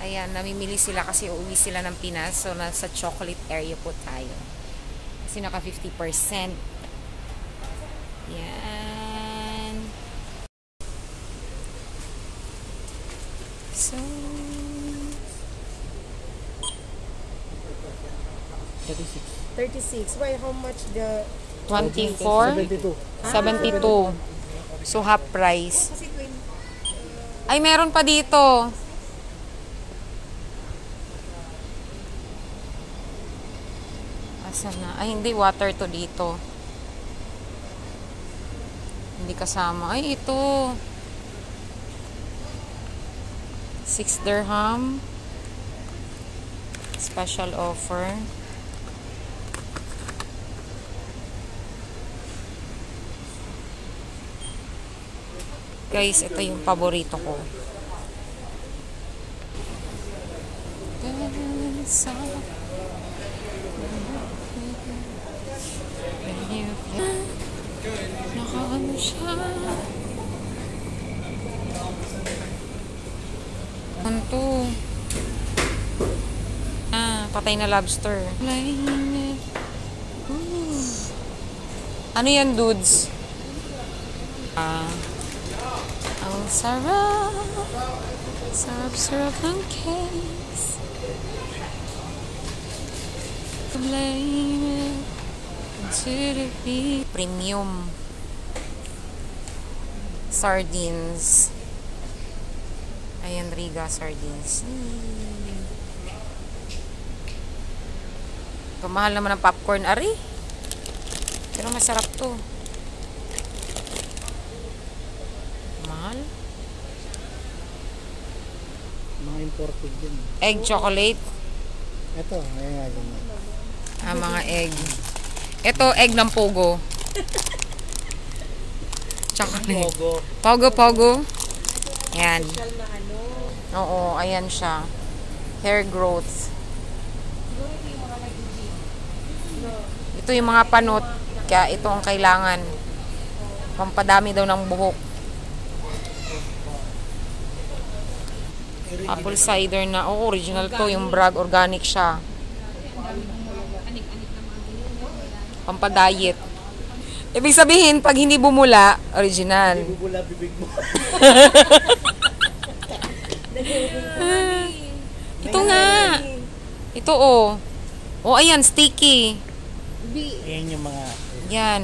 Ayan, namimili sila kasi uuwi sila ng Pinas. So, nasa chocolate area po tayo. Kasi naka 50%. Yan. So, 36. Why, how much the... 24? 72. So, half price. Kasi 20. Ay, meron pa dito. Asan na? Ay, hindi. Water to dito. Hindi kasama. Ay, ito. 6 dirham. Special offer. Guys, ito yung paborito ko. Nakaano siya. Ano to? Patay na lobster. Ano yan, dudes? Ang sarap. Sarap-sarap ng cakes. Blame it to the beat. Premium. Sardines. Ayan, Riga sardines. Mahal naman ang popcorn, ari. Pero masarap to. Mahal. Mga imported din. Egg chocolate. Ito, ayan. Mga egg. Ito, egg ng Pogo. Chocolate. Pogo. Ayan. Oo, ayan siya. Hair growth. Ito yung mga panot. Kaya ito ang kailangan. Pampadami daw ng buhok. Apple cider na. Oh, original to. Yung Bragg organic siya. Pampadayet. Ibig sabihin, pag hindi bumula, original. Hindi bumula bibig mo. Ito nga. Ito oh. Oh, ayan, sticky. Ayan yung mga... Yan.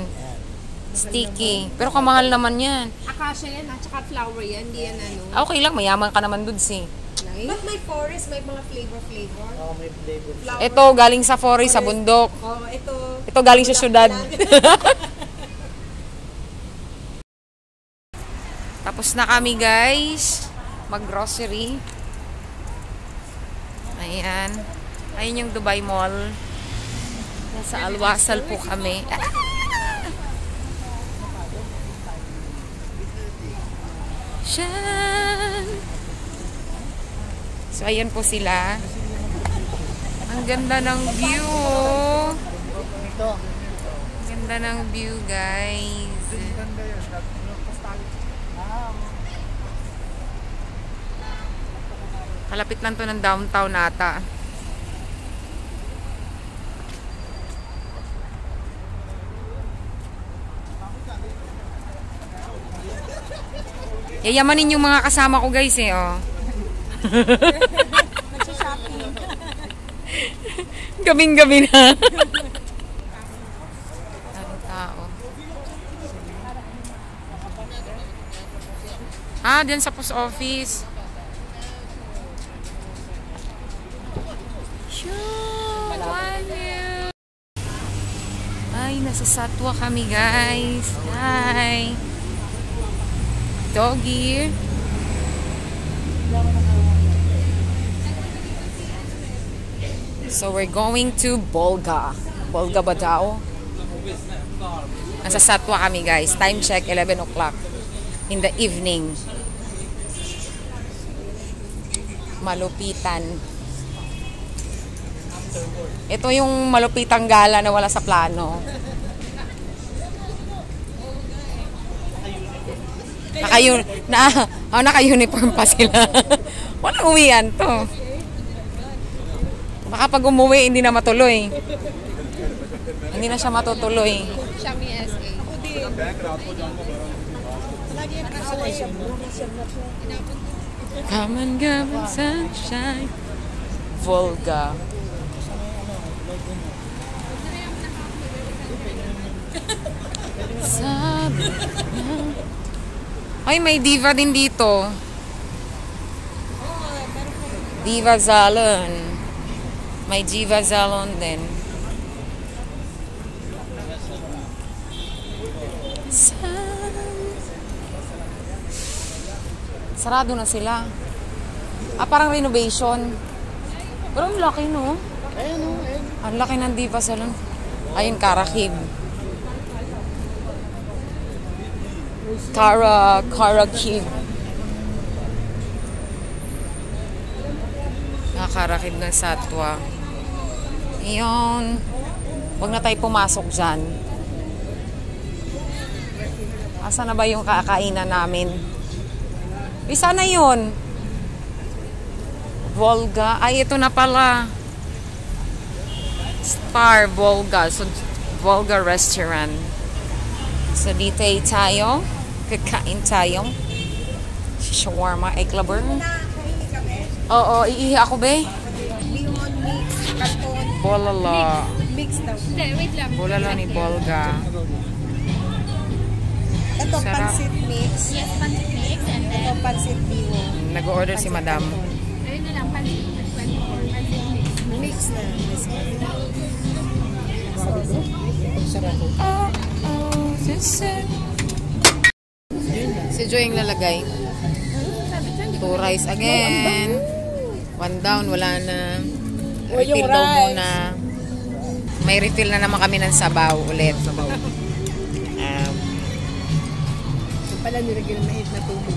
Sticky. Pero kamahal naman yan. Acacia yan, at saka flower yan. Hindi yan ano. Okay lang, mayaman ka naman dudes eh. But may forest, may mga flavor. Oh, may flavor. Flower. Ito, galing sa forest, sa bundok. Oh, ito. Ito, galing sa syudad. Tapos na kami, guys. Mag-grocery. Ayan. Ayan yung Dubai Mall. Nasa Alwasal po kami. Shan! So, ayan po sila. Ang ganda ng view. Ang ganda ng view, guys. Kalapit lang to ng downtown ata. Yayamanin yung mga kasama ko, guys, eh, oh. Nagsha-shopping. Gabing-gabi na. Ang tao. Diyan sa post office. Ay, nasa Satwa kami, guys. Hi. Doggy. So, we're going to Bolga. Bolga ba daw? Nasa Satwa kami, guys. Time check, 11 o'clock in the evening. Malupitan. Ito yung malupitang gala na wala sa plano. Naka-uniform pa sila. Walang uwian to. Baka pag umuwi, hindi na matuloy. Hindi na siya matutuloy. Xiaomi SA. Come and go in sunshine. Volga. Sabi niya. Ay, may diva din dito. Diva Salon. May Diva Salon din. Sarado na sila. Ah, parang renovation. Pero ang laki, no? Ayan o, ayan. Ang laki ng Diva Salon. Ayun, Karakib. Karakib. Nakarakib ng Satwa. Ayun. Huwag na tayo pumasok dyan. Asa na ba yung kakainan namin? Isa na yun. Volga. Ay, ito na pala. Star Volga. So, Volga Restaurant. So, dito tayo. Kakain tayo. Shawarma, egg lover. Oo, iihi ako, be. Bihon mix, katon. Bolala. Mix daw. Hindi, wait lang. Bolala ni Volga. Ito, Sarap. pancit mix. Yes, pancit mix and then Ito, pancit bihon. Nag-order si Madam. ayun na lang, pancit 24, pancit mix. Mix na. Si Joy ang lalagay. Two rice again. One down, wala na. Refill daw muna. May refill na naman kami ng sabaw ulit. Pala nilagyan ng mahit na tubig.